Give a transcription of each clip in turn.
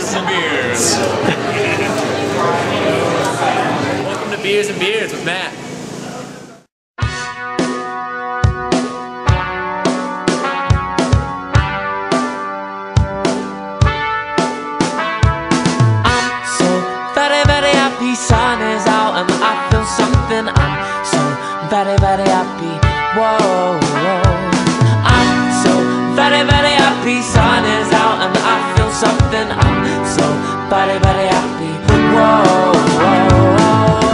Beers and Beers. Welcome to Beers and Beers with Matt. I'm so very, very happy. Sun is out and I feel something. I'm so very, very happy. Whoa, whoa. I'm so very, very happy. Sun is out and I feel something. I'm so very, very happy. Whoa, whoa, whoa.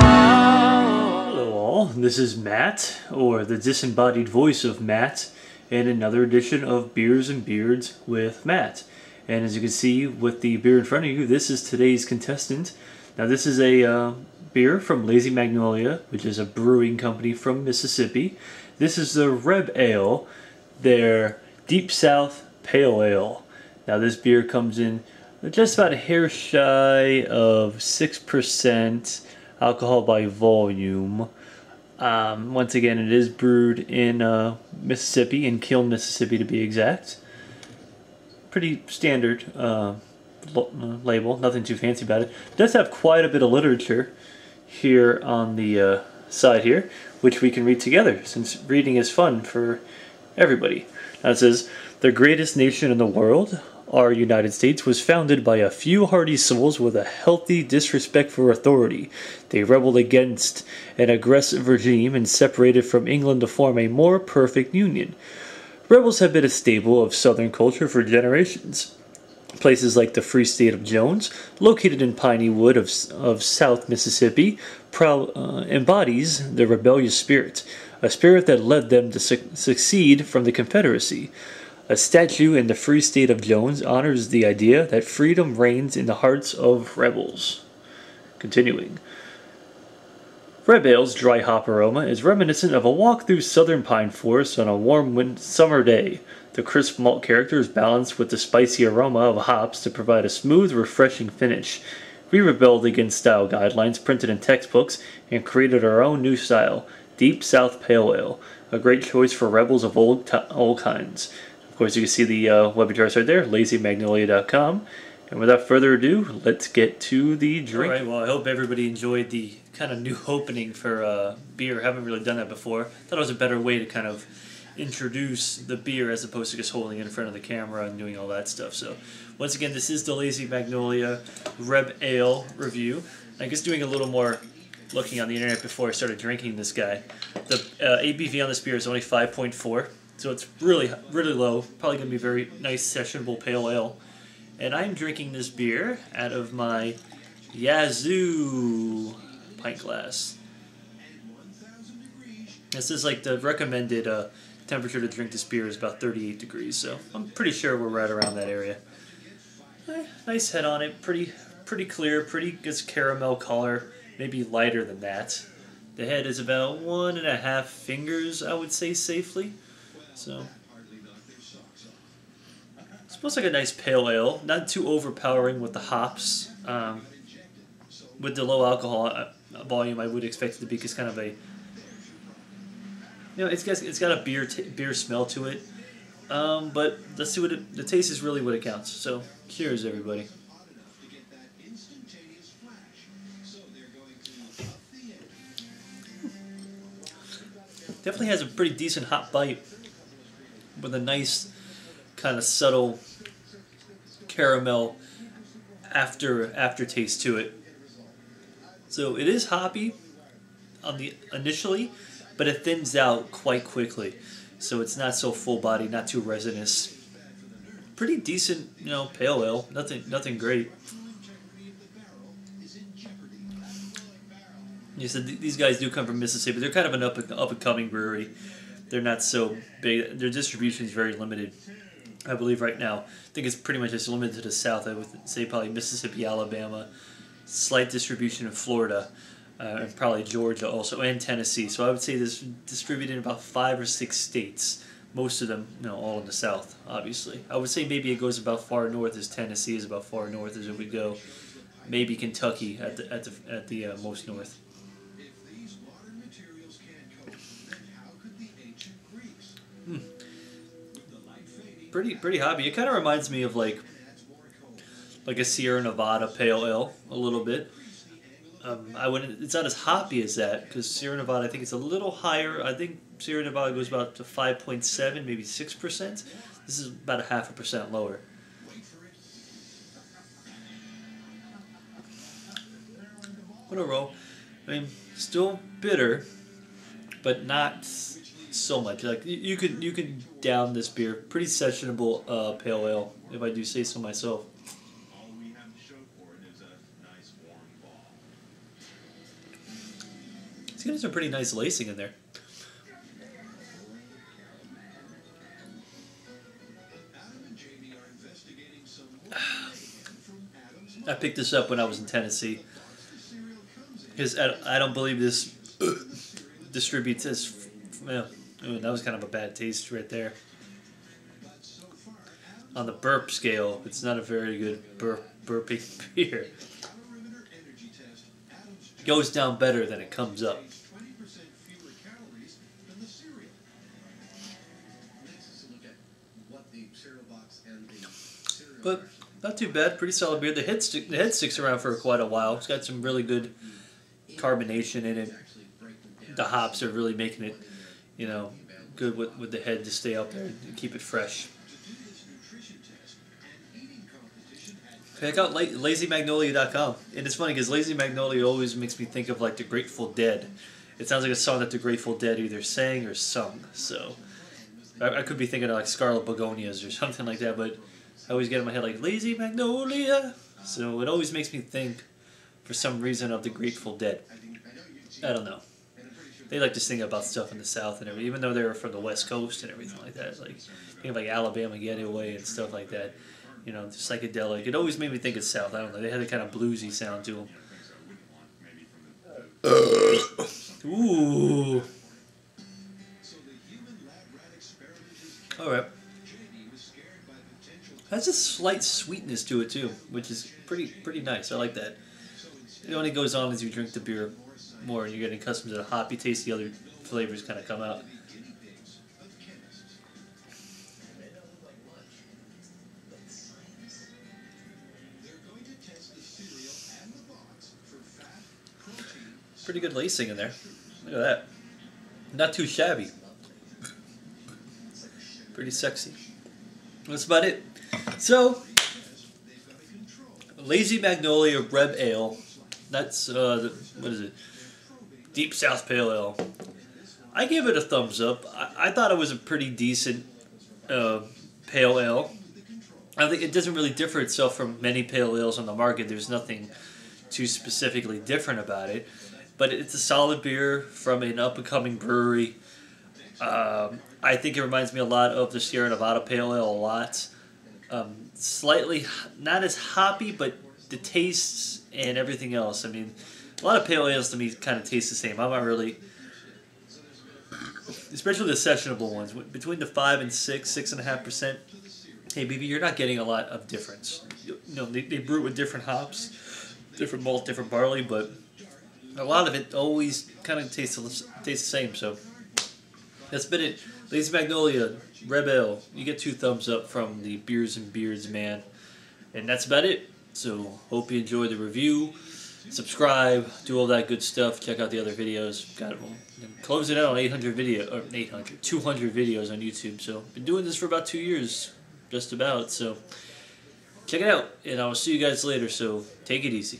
Hello all, this is Matt, or the disembodied voice of Matt, in another edition of Beers and Beards with Matt. And as you can see with the beer in front of you, this is today's contestant. Now this is a beer from Lazy Magnolia, which is a brewing company from Mississippi. This is the Reb Ale, their Deep South Pale Ale. Now this beer comes in just about a hair shy of 6% alcohol by volume. Once again, it is brewed in Mississippi, in Kiln, Mississippi to be exact. Pretty standard label, nothing too fancy about it. It does have quite a bit of literature here on the side here, which we can read together, since reading is fun for everybody. Now it says, "The greatest nation in the world, our United States, was founded by a few hardy souls with a healthy disrespect for authority. They rebelled against an aggressive regime and separated from England to form a more perfect union. Rebels have been a staple of Southern culture for generations. Places like the Free State of Jones, located in Piney Wood of South Mississippi, embodies the rebellious spirit, a spirit that led them to succeed from the Confederacy. A statue in the Free State of Jones honors the idea that freedom reigns in the hearts of rebels." Continuing. Reb Ale's dry hop aroma is reminiscent of a walk through southern pine forests on a warm summer day. The crisp malt character is balanced with the spicy aroma of hops to provide a smooth, refreshing finish. We rebelled against style guidelines printed in textbooks and created our own new style, Deep South Pale Ale, a great choice for rebels of all kinds. Of course, you can see the web address right there, lazymagnolia.com. And without further ado, let's get to the drink. Alright, well, I hope everybody enjoyed the kind of new opening for beer. I haven't really done that before. Thought it was a better way to kind of introduce the beer as opposed to just holding it in front of the camera and doing all that stuff. So, once again, this is the Lazy Magnolia Reb Ale review. I guess doing a little more looking on the internet before I started drinking this guy. The ABV on this beer is only 5.4, so it's really, really low. Probably going to be a very nice sessionable pale ale. And I'm drinking this beer out of my Yazoo pint glass. This is like the recommended temperature to drink this beer is about 38 degrees, so I'm pretty sure we're right around that area. Nice head on it, pretty clear, pretty good caramel color, maybe lighter than that. The head is about 1.5 fingers, I would say safely. So it smells like a nice pale ale, not too overpowering with the hops. With the low alcohol volume, I would expect it to be just kind of a, you know, it's got a beer smell to it. But let's see what the taste is really what it counts. So cheers, everybody. Definitely has a pretty decent hot bite with a nice kind of subtle caramel aftertaste to it. So it is hoppy on the initially, but it thins out quite quickly. So it's not so full body, not too resinous. Pretty decent, you know, pale ale. Nothing great. You said these guys do come from Mississippi. They're kind of an up and coming brewery. They're not so big. Their distribution is very limited, I believe, right now. I think it's pretty much just limited to the South. I would say probably Mississippi, Alabama, slight distribution in Florida, and probably Georgia also, and Tennessee. So I would say this distributed in about 5 or 6 states. Most of them, you know, all in the South, obviously. I would say maybe it goes about far north as Tennessee is about far north as it would go. Maybe Kentucky at the most north. Pretty hoppy. It kind of reminds me of like like a Sierra Nevada Pale Ale a little bit. I wouldn't. It's not as hoppy as that because Sierra Nevada, I think it's a little higher. I think Sierra Nevada goes about to 5.7, maybe 6%. This is about a 0.5% lower. What a roll! I mean, still bitter, but not so much. Like you can down this beer. Pretty sessionable pale ale, if I do say so myself. It's getting some pretty nice lacing in there. I picked this up when I was in Tennessee because I don't believe this distributes as well. That was kind of a bad taste right there. On the burp scale, it's not a very good burping beer. Goes down better than it comes up. But not too bad, pretty solid beer. The head sticks around for quite a while. It's got some really good carbonation in it. The hops are really making it, good with the head to stay up there and keep it fresh. Check out LazyMagnolia.com. And it's funny because Lazy Magnolia always makes me think of like the Grateful Dead. It sounds like a song that the Grateful Dead either sang or sung. So I could be thinking of like Scarlet Begonias or something like that, but I always get in my head like Lazy Magnolia. So it always makes me think for some reason of the Grateful Dead. I don't know. They like to sing about stuff in the South and everything, even though they're from the West Coast and everything like that. Like think of like Alabama Getaway and stuff like that. Psychedelic. It always made me think of South. I don't know. They had a kind of bluesy sound to them. Ooh. All right. Has a slight sweetness to it too, which is pretty nice. I like that. It only goes on as you drink the beer more, and you're getting accustomed to the hoppy taste. The other flavors kind of come out. Pretty good lacing in there. Look at that. Not too shabby. Pretty sexy. That's about it. So, Lazy Magnolia Reb Ale. That's, what is it? Deep South Pale Ale. I give it a thumbs up. I thought it was a pretty decent pale ale. I think it doesn't really differ itself from many pale ales on the market. There's nothing too specifically different about it. But it's a solid beer from an up-and-coming brewery. I think it reminds me a lot of the Sierra Nevada Pale Ale a lot. Slightly, not as hoppy, but the tastes and everything else. I mean, a lot of pale ales to me kind of taste the same. I'm not really, especially the sessionable ones, between the 5 and 6.5%. Hey, baby, you're not getting a lot of difference. They brew it with different hops, different malt, different barley, but a lot of it always kind of tastes the same. So that's been it. Lazy Magnolia Reb Ale. You get 2 thumbs up from the Beers and Beards man. And that's about it. So hope you enjoyed the review. Subscribe, do all that good stuff. Check out the other videos. Got it. Closing out on 200 videos on YouTube. So been doing this for about 2 years, just about. So check it out, and I'll see you guys later. So take it easy.